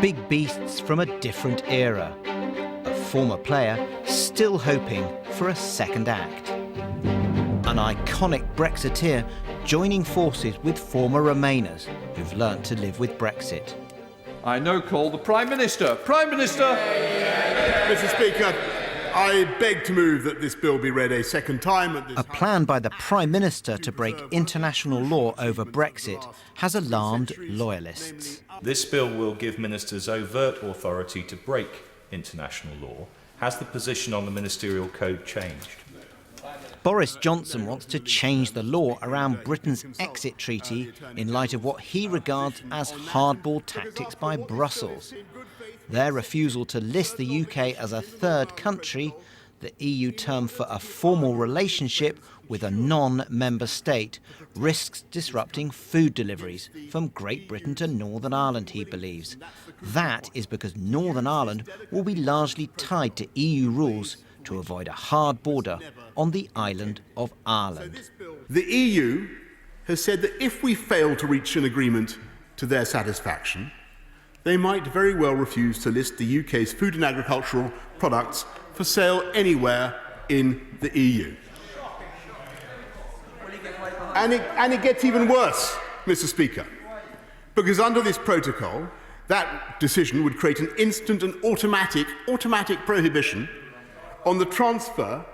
big beasts from a different era. A former player still hoping for a second act. An iconic Brexiteer joining forces with former Remainers who've learnt to live with Brexit. I now call the Prime Minister. Prime Minister! Mr. Speaker, I beg to move that this bill be read a second time at this... A plan by the Prime Minister to break international law over Brexit has alarmed loyalists. This bill will give ministers overt authority to break international law. Has the position on the ministerial code changed? Boris Johnson wants to change the law around Britain's exit treaty in light of what he regards as hardball tactics by Brussels. Their refusal to list the UK as a third country, the EU term for a formal relationship with a non-member state, risks disrupting food deliveries from Great Britain to Northern Ireland, he believes. That is because Northern Ireland will be largely tied to EU rules to avoid a hard border on the island of Ireland. The EU has said that if we fail to reach an agreement to their satisfaction, they might very well refuse to list the UK's food and agricultural products for sale anywhere in the EU. And it gets even worse, Mr. Speaker, because under this protocol, that decision would create an instant and automatic prohibition on the transfer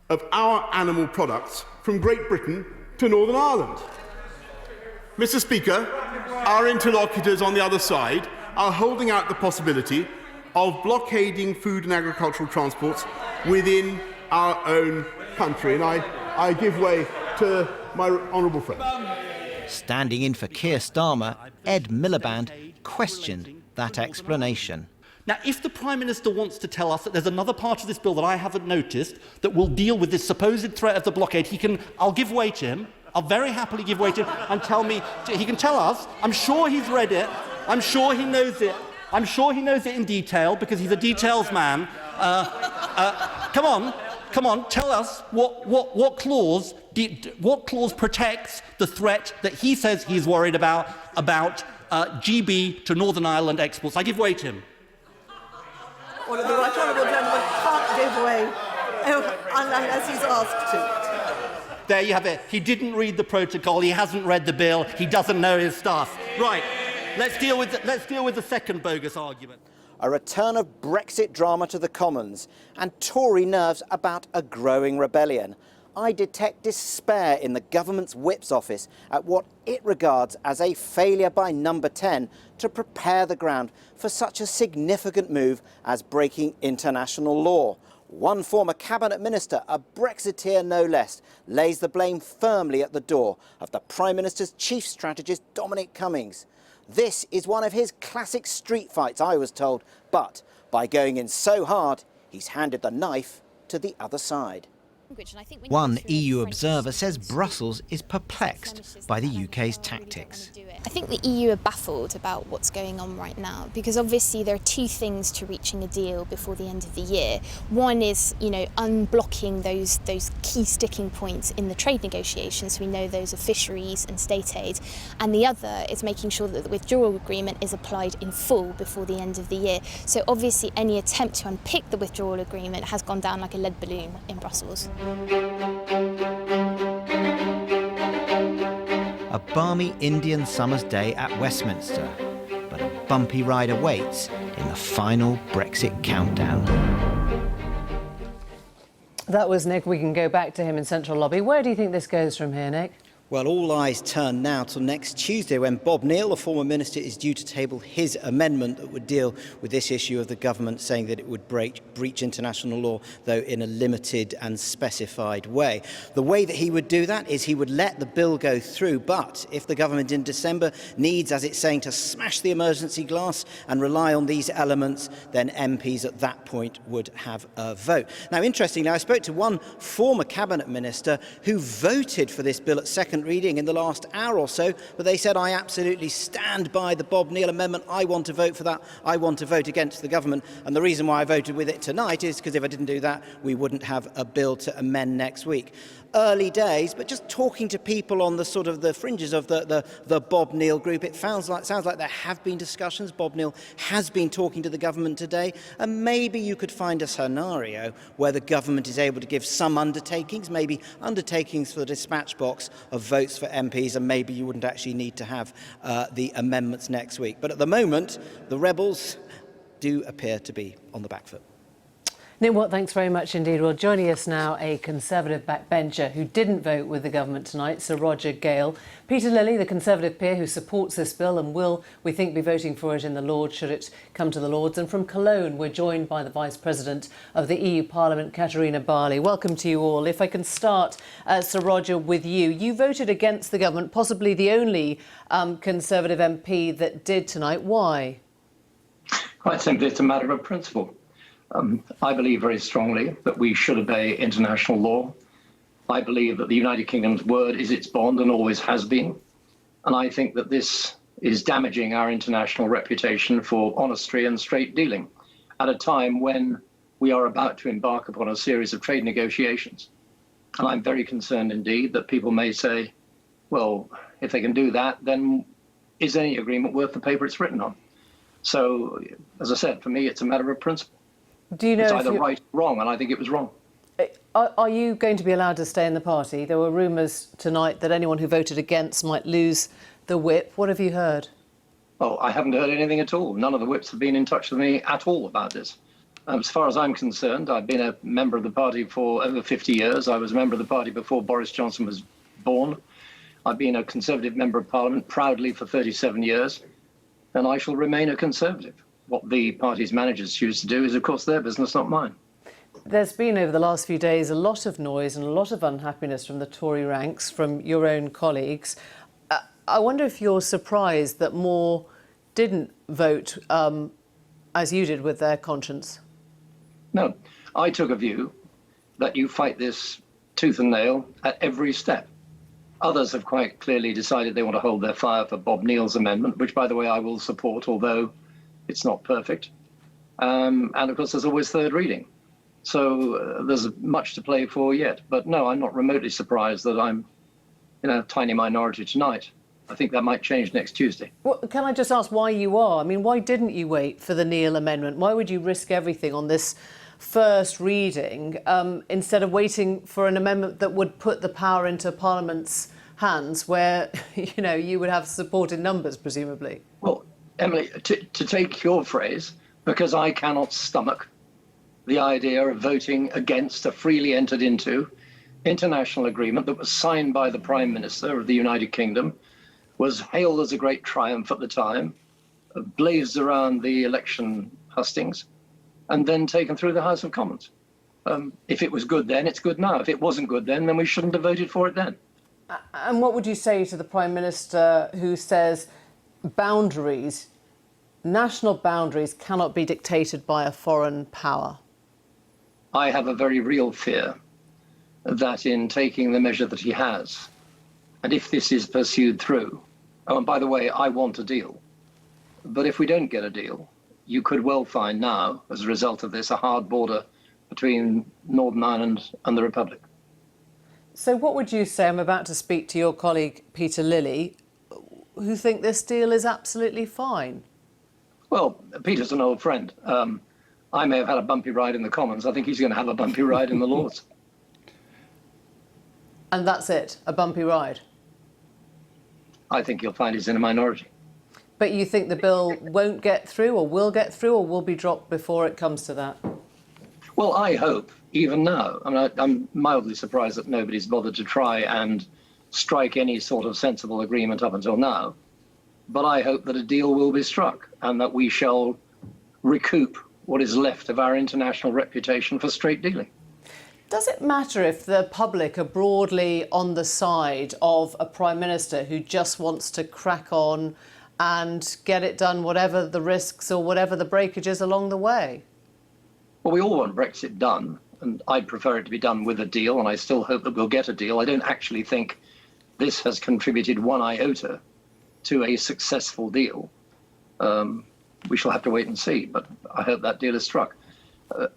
of our animal products from Great Britain to Northern Ireland. Mr. Speaker, our interlocutors on the other side are holding out the possibility of blockading food and agricultural transports within our own country, and I give way to my honourable friend. Standing in for Keir Starmer, Ed Miliband questioned that explanation. Now, if the Prime Minister wants to tell us that there's another part of this bill that I haven't noticed that will deal with this supposed threat of the blockade, I'll give way to him. I'll very happily give way to him and tell me, he can tell us. I'm sure he's read it. I'm sure he knows it. I'm sure he knows it in detail because he's a details man. Come on, tell us what clause protects the threat that he says he's worried about GB to Northern Ireland exports. I give way to him. Well, the right honourable gentleman can't give way unless he's asked to. There you have it. He didn't read the protocol. He hasn't read the bill. He doesn't know his stuff. Right. Let's deal with the second bogus argument. A return of Brexit drama to the Commons and Tory nerves about a growing rebellion. I detect despair in the government's whip's office at what it regards as a failure by Number 10 to prepare the ground for such a significant move as breaking international law. One former cabinet minister, a Brexiteer no less, lays the blame firmly at the door of the Prime Minister's chief strategist, Dominic Cummings. This is one of his classic street fights, I was told, but by going in so hard, he's handed the knife to the other side. One EU observer says Brussels is perplexed by the UK's tactics. I think the EU are baffled about what's going on right now because obviously there are two things to reaching a deal before the end of the year. One is, unblocking those key sticking points in the trade negotiations. We know those are fisheries and state aid. And the other is making sure that the withdrawal agreement is applied in full before the end of the year. So obviously any attempt to unpick the withdrawal agreement has gone down like a lead balloon in Brussels. A balmy Indian summer's day at Westminster, but a bumpy ride awaits in the final Brexit countdown. That was Nick. We can go back to him in Central Lobby. Where do you think this goes from here, Nick? Well, all eyes turn now till next Tuesday when Bob Neill, the former minister, is due to table his amendment that would deal with this issue of the government saying that it would breach international law, though in a limited and specified way. The way that he would do that is he would let the bill go through, but if the government in December needs, as it's saying, to smash the emergency glass and rely on these elements, then MPs at that point would have a vote. Now, interestingly, I spoke to one former cabinet minister who voted for this bill at second second reading in the last hour or so, but they said, I absolutely stand by the Bob Neill amendment. I want to vote for that. I want to vote against the government. And the reason why I voted with it tonight is because if I didn't do that, we wouldn't have a bill to amend next week. Early days, but just talking to people on the sort of the fringes of the Bob Neill group, it sounds like there have been discussions. Bob Neill has been talking to the government today, and maybe you could find a scenario where the government is able to give some undertakings, maybe undertakings for the dispatch box of votes for MPs, and maybe you wouldn't actually need to have the amendments next week. But at the moment, the rebels do appear to be on the back foot. Nick Watt, thanks very much indeed. Well, joining us now, a Conservative backbencher who didn't vote with the government tonight, Sir Roger Gale. Peter Lilley, the Conservative peer who supports this bill and will, we think, be voting for it in the Lords should it come to the Lords. And from Cologne, we're joined by the Vice President of the EU Parliament, Katarina Barley. Welcome to you all. If I can start, Sir Roger, with you. You voted against the government, possibly the only Conservative MP that did tonight. Why? Quite simply, it's a matter of principle. I believe very strongly that we should obey international law. I believe that the United Kingdom's word is its bond and always has been. And I think that this is damaging our international reputation for honesty and straight dealing at a time when we are about to embark upon a series of trade negotiations. And I'm very concerned indeed that people may say, well, if they can do that, then is any agreement worth the paper it's written on? So, as I said, for me, it's a matter of principle. Do you know it's either right or wrong, and I think it was wrong. Are you going to be allowed to stay in the party? There were rumours tonight that anyone who voted against might lose the whip. What have you heard? Oh, I haven't heard anything at all. None of the whips have been in touch with me at all about this. As far as I'm concerned, I've been a member of the party for over 50 years. I was a member of the party before Boris Johnson was born. I've been a Conservative Member of Parliament proudly for 37 years, and I shall remain a Conservative. What the party's managers choose to do is, of course, their business, not mine. There's been, over the last few days, a lot of noise and a lot of unhappiness from the Tory ranks, from your own colleagues. I wonder if you're surprised that more didn't vote as you did with their conscience. No, I took a view that you fight this tooth and nail at every step. Others have quite clearly decided they want to hold their fire for Bob Neill's amendment, which, by the way, I will support, although it's not perfect. And of course, there's always third reading. So there's much to play for yet. But no, I'm not remotely surprised that I'm in a tiny minority tonight. I think that might change next Tuesday. Well, can I just ask why you are? I mean, why didn't you wait for the Neil amendment? Why would you risk everything on this first reading instead of waiting for an amendment that would put the power into Parliament's hands where, you would have support in numbers, presumably? Well, Emily, to take your phrase, because I cannot stomach the idea of voting against a freely entered into international agreement that was signed by the Prime Minister of the United Kingdom, was hailed as a great triumph at the time, blazed around the election hustings, and then taken through the House of Commons. If it was good then, it's good now. If it wasn't good then we shouldn't have voted for it then. And what would you say to the Prime Minister who says boundaries, national boundaries, cannot be dictated by a foreign power? I have a very real fear that in taking the measure that he has, and if this is pursued through, oh, and by the way, I want a deal, but if we don't get a deal, you could well find now, as a result of this, a hard border between Northern Ireland and the Republic. So what would you say? I'm about to speak to your colleague, Peter Lilley, who think this deal is absolutely fine. Well, Peter's an old friend. I may have had a bumpy ride in the Commons. I think he's going to have a bumpy ride in the Lords. And that's it, a bumpy ride? I think you'll find he's in a minority. But you think the bill won't get through or will be dropped before it comes to that? Well, I hope, even now. I mean, I'm mildly surprised that nobody's bothered to try and strike any sort of sensible agreement up until now. But I hope that a deal will be struck and that we shall recoup what is left of our international reputation for straight dealing. Does it matter if the public are broadly on the side of a Prime Minister who just wants to crack on and get it done, whatever the risks or whatever the breakages along the way? Well, we all want Brexit done, and I'd prefer it to be done with a deal, and I still hope that we'll get a deal. I don't actually think this has contributed one iota to a successful deal. We shall have to wait and see, but I hope that deal is struck.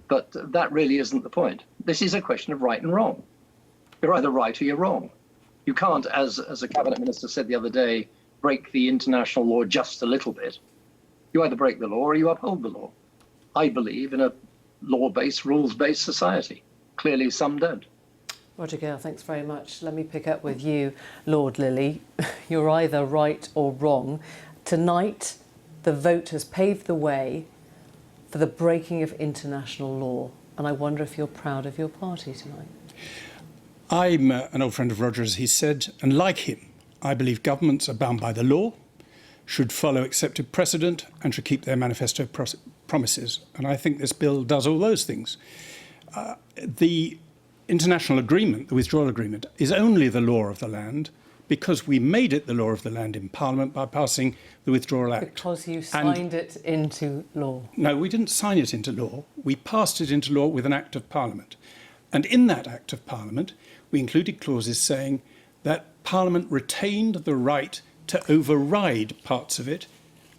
But that really isn't the point. This is a question of right and wrong. You're either right or you're wrong. You can't, as a cabinet minister said the other day, break the international law just a little bit. You either break the law or you uphold the law. I believe in a law-based, rules-based society. Clearly, some don't. Roger Gale, thanks very much. Let me pick up with you, Lord Lilley. You're either right or wrong. Tonight, the vote has paved the way for the breaking of international law. And I wonder if you're proud of your party tonight. I'm an old friend of Roger's, he said, and like him, I believe governments are bound by the law, should follow accepted precedent and should keep their manifesto promises. And I think this bill does all those things. The international agreement, the withdrawal agreement, is only the law of the land because we made it the law of the land in Parliament by passing the Withdrawal Act. Because you signed it into law. No, we didn't sign it into law. We passed it into law with an Act of Parliament. And in that Act of Parliament, we included clauses saying that Parliament retained the right to override parts of it.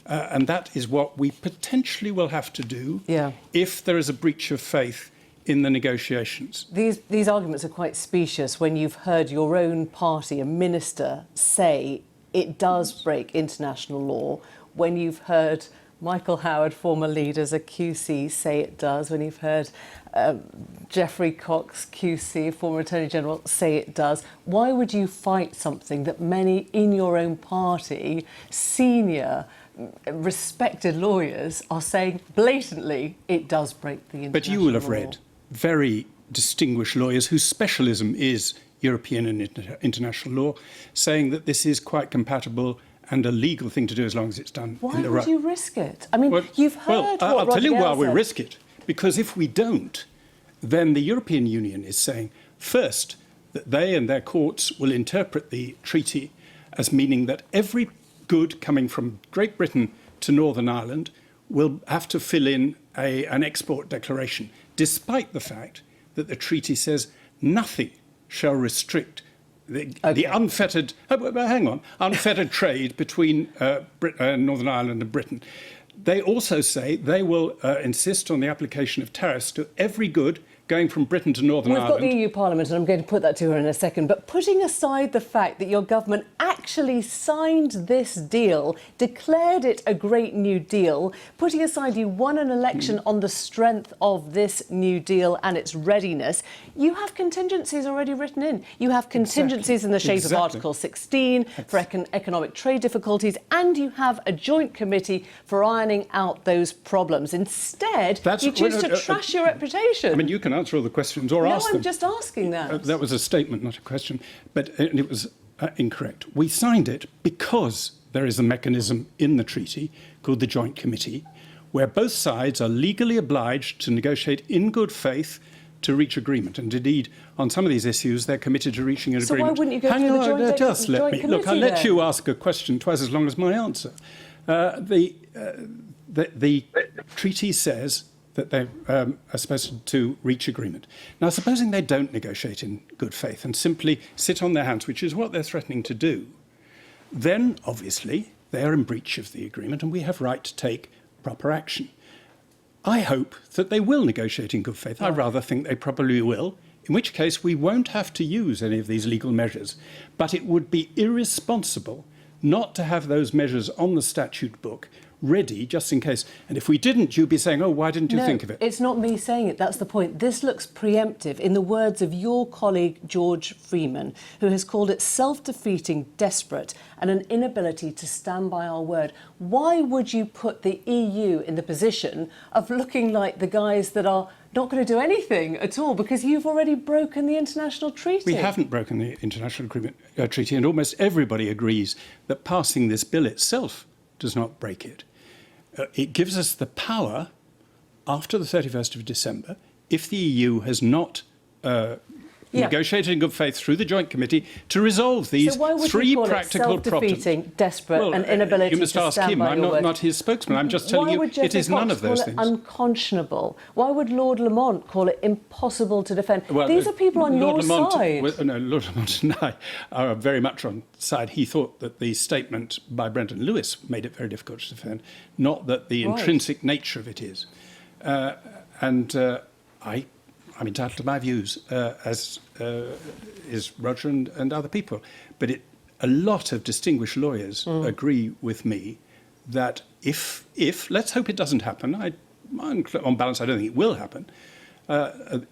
And that is what we potentially will have to do if there is a breach of faith in the negotiations. These arguments are quite specious when you've heard your own party, a minister, say it does break international law, when you've heard Michael Howard, former leaders of QC, say it does, when you've heard Geoffrey Cox, QC, former Attorney General, say it does. Why would you fight something that many in your own party, senior, respected lawyers, are saying blatantly it does break the international law? But you will have read very distinguished lawyers whose specialism is European and international law, saying that this is quite compatible and a legal thing to do as long as it's done in the right. Why would you risk it? I mean, you've heard I'll tell you why we said. risk it. Because if we don't, then the European Union is saying, first, that they and their courts will interpret the treaty as meaning that every good coming from Great Britain to Northern Ireland will have to fill in an export declaration, despite the fact that the treaty says nothing shall restrict the unfettered, unfettered trade between Northern Ireland and Britain. They also say they will insist on the application of tariffs to every good going from Britain to Northern Ireland. We've got the EU Parliament, and I'm going to put that to her in a second, but putting aside the fact that your government actually signed this deal, declared it a great new deal, putting aside you won an election on the strength of this new deal and its readiness, you have contingencies already written in. You have contingencies in the shape of Article 16 for economic trade difficulties, and you have a joint committee for ironing out those problems. Instead, you choose to trash your reputation. I mean, you can answer all the questions or ask them. No, I'm just asking that. That was a statement, not a question, but it was incorrect. We signed it because there is a mechanism in the treaty called the Joint Committee, where both sides are legally obliged to negotiate in good faith to reach agreement. And indeed, on some of these issues, they're committed to reaching an agreement. So why wouldn't you go through the joint just let me. Look, I'll let you ask a question twice as long as my answer. The treaty says that they are supposed to reach agreement. Now, supposing they don't negotiate in good faith and simply sit on their hands, which is what they're threatening to do, then, obviously, they are in breach of the agreement and we have right to take proper action. I hope that they will negotiate in good faith. I rather think they probably will, in which case we won't have to use any of these legal measures. But it would be irresponsible not to have those measures on the statute book ready just in case. And if we didn't, you'd be saying, oh, why didn't you think of it? It's not me saying it. That's the point. This looks preemptive, in the words of your colleague, George Freeman, who has called it self-defeating, desperate, and an inability to stand by our word. Why would you put the EU in the position of looking like the guys that are not going to do anything at all because you've already broken the international treaty? We haven't broken the international agreement, treaty, and almost everybody agrees that passing this bill itself does not break it. It gives us the power, after the 31st of December, if the EU has not negotiated in good faith through the Joint Committee to resolve these three practical problems. Desperate, and inability you must to ask stand him. by I'm your word. not his spokesman. I'm just telling you it is none of those things. Unconscionable. Why would Lord Lamont call it impossible to defend? Well, these are people on Lord your Lamont, side. Lord Lamont and I are very much on side. He thought that the statement by Brendan Lewis made it very difficult to defend, not that the intrinsic nature of it is. I'm entitled to my views, as is Roger and other people. But a lot of distinguished lawyers agree with me that if let's hope it doesn't happen, on balance I don't think it will happen,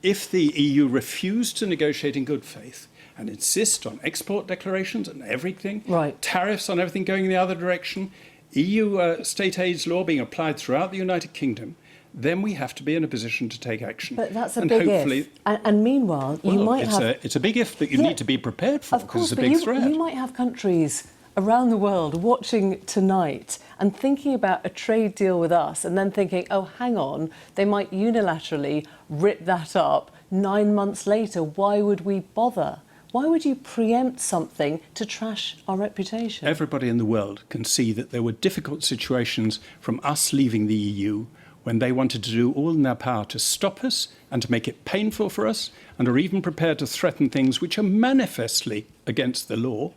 if the EU refused to negotiate in good faith and insist on export declarations and everything, tariffs on everything going in the other direction, EU state aids law being applied throughout the United Kingdom, then we have to be in a position to take action. But that's a big if. And meanwhile, you might have... It's a big if that you need to be prepared for, because it's a big threat. You might have countries around the world watching tonight and thinking about a trade deal with us and then thinking, oh, hang on, they might unilaterally rip that up 9 months later. Why would we bother? Why would you preempt something to trash our reputation? Everybody in the world can see that there were difficult situations from us leaving the EU when they wanted to do all in their power to stop us and to make it painful for us, and are even prepared to threaten things which are manifestly against the law,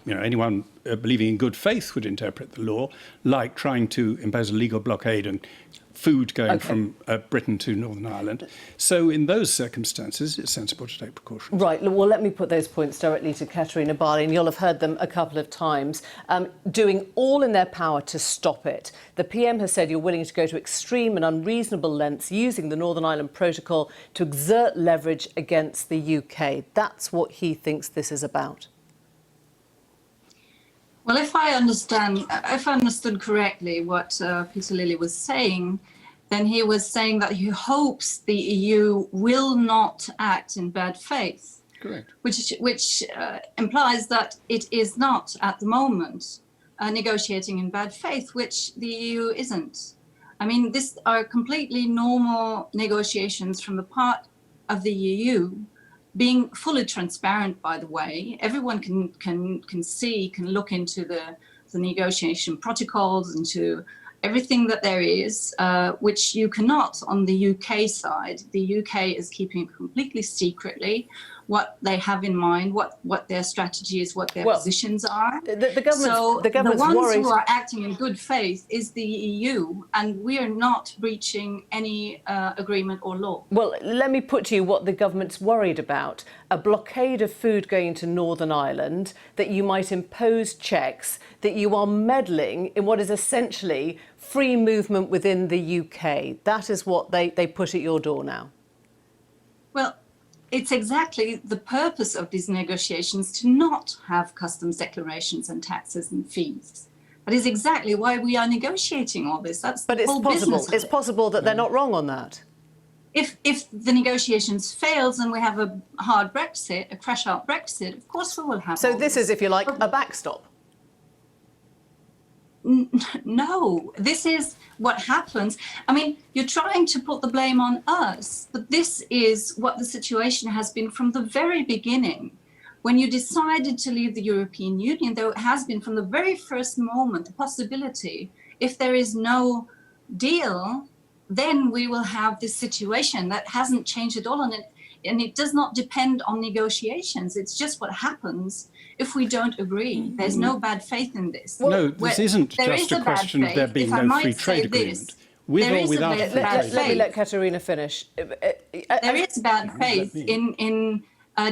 anyone believing in good faith would interpret the law, like trying to impose a legal blockade and food going from Britain to Northern Ireland. So in those circumstances, it's sensible to take precautions. Right. Well, let me put those points directly to Katarina Barley, and you'll have heard them a couple of times. Doing all in their power to stop it. The PM has said you're willing to go to extreme and unreasonable lengths using the Northern Ireland Protocol to exert leverage against the UK. That's what he thinks this is about. Well, if I understood correctly what Peter Lilley was saying, then he was saying that he hopes the EU will not act in bad faith. Correct. Which implies that it is not at the moment negotiating in bad faith, which the EU isn't. I mean, these are completely normal negotiations from the part of the EU, being fully transparent, by the way. Everyone can see, can look into the negotiation protocols, into everything that there is, which you cannot on the UK side. The UK is keeping completely secretly what they have in mind, what their strategy is, what their positions are. The ones who are acting in good faith is the EU, and we are not breaching any agreement or law. Well, let me put to you what the government's worried about. A blockade of food going to Northern Ireland, that you might impose checks, that you are meddling in what is essentially free movement within the UK. That is what they put at your door now. Well, it's exactly the purpose of these negotiations to not have customs declarations and taxes and fees. That is exactly why we are negotiating all this. That's the whole business. It's possible that they're not wrong on that. If the negotiations fails and we have a hard Brexit, a crash-out Brexit, of course we will have. So this is, if you like, a backstop. No, this is what happens. I mean, you're trying to put the blame on us, but this is what the situation has been from the very beginning. When you decided to leave the European Union, there has been from the very first moment the possibility, if there is no deal, then we will have this situation that hasn't changed at all. And it does not depend on negotiations. It's just what happens if we don't agree. There's no bad faith in this. No, this isn't just a question of there being no free trade agreement. With or without free trade. Let me let Katarina finish. There is bad faith in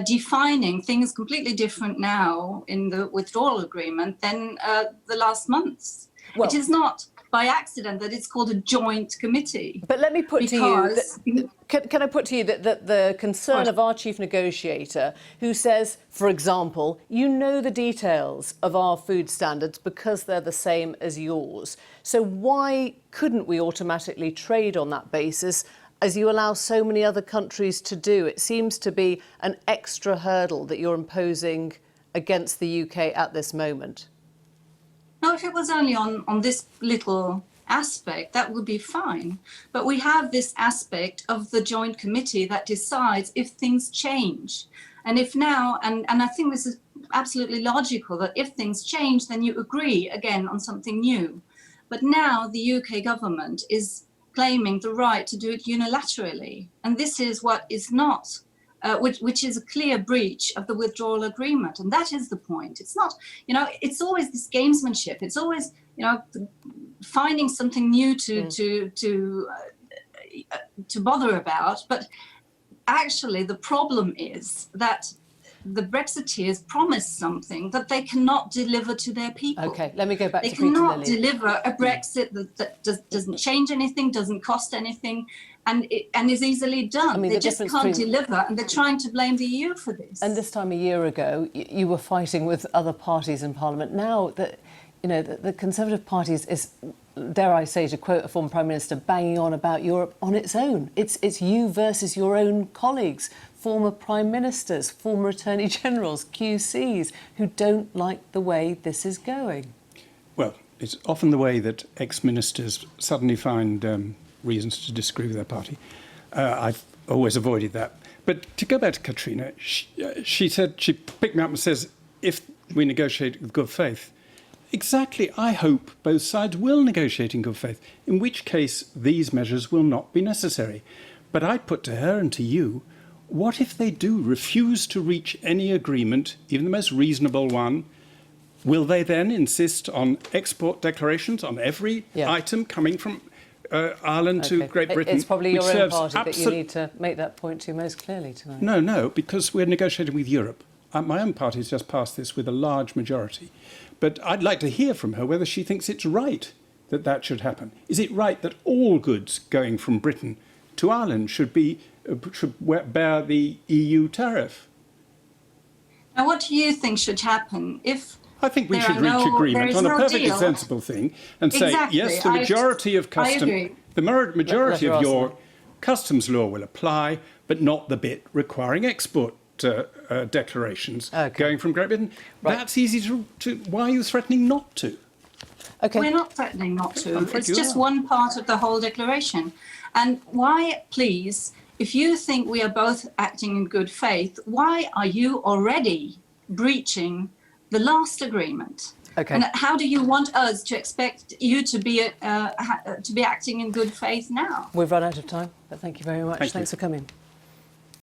defining things completely different now in the withdrawal agreement than the last months. It is not by accident that it's called a joint committee. But let me put to you, can I put to you that the concern of our chief negotiator, who says, for example, you know the details of our food standards because they're the same as yours. So why couldn't we automatically trade on that basis, as you allow so many other countries to do? It seems to be an extra hurdle that you're imposing against the UK at this moment. No, if it was only on this little aspect, that would be fine. But we have this aspect of the joint committee that decides if things change. And if now, and I think this is absolutely logical, that if things change, then you agree again on something new. But now the UK government is claiming the right to do it unilaterally. And this is what is not, which is a clear breach of the withdrawal agreement. And that is the point. It's not, it's always this gamesmanship. It's always, finding something new to bother about. But actually, the problem is that the Brexiteers promised something that they cannot deliver to their people. OK, let me go back to Peter Lilley. They cannot deliver a Brexit that doesn't change anything, doesn't cost anything, and is easily done. I mean, they just can't deliver, and they're trying to blame the EU for this. And this time a year ago, you were fighting with other parties in Parliament. Now that, the Conservative Party is, dare I say, to quote a former Prime Minister, banging on about Europe on its own. It's you versus your own colleagues, former Prime Ministers, former Attorney Generals, QCs, who don't like the way this is going. Well, it's often the way that ex-ministers suddenly find reasons to disagree with their party. I've always avoided that. But to go back to Katarina, she said, she picked me up and says, if we negotiate with good faith, exactly, I hope both sides will negotiate in good faith, in which case these measures will not be necessary. But I put to her and to you, what if they do refuse to reach any agreement, even the most reasonable one? Will they then insist on export declarations on every item coming from Ireland to Great Britain? It's probably your own party that you need to make that point to most clearly tonight. No, because we're negotiating with Europe. My own party has just passed this with a large majority. But I'd like to hear from her whether she thinks it's right that that should happen. Is it right that all goods going from Britain to Ireland should bear the EU tariff? Now, what do you think should happen if I think we should reach agreement on a perfectly sensible thing and say, yes, the majority of majority of your customs law will apply, but not the bit requiring export declarations going from Great Britain. Right. That's easy to. Why are you threatening not to? Okay. We're not threatening not to. It's just one part of the whole declaration. And why, please, if you think we are both acting in good faith, why are you already breaching the last agreement? Okay. And how do you want us to expect you to be acting in good faith now? We've run out of time, but thank you very much. Thanks for coming.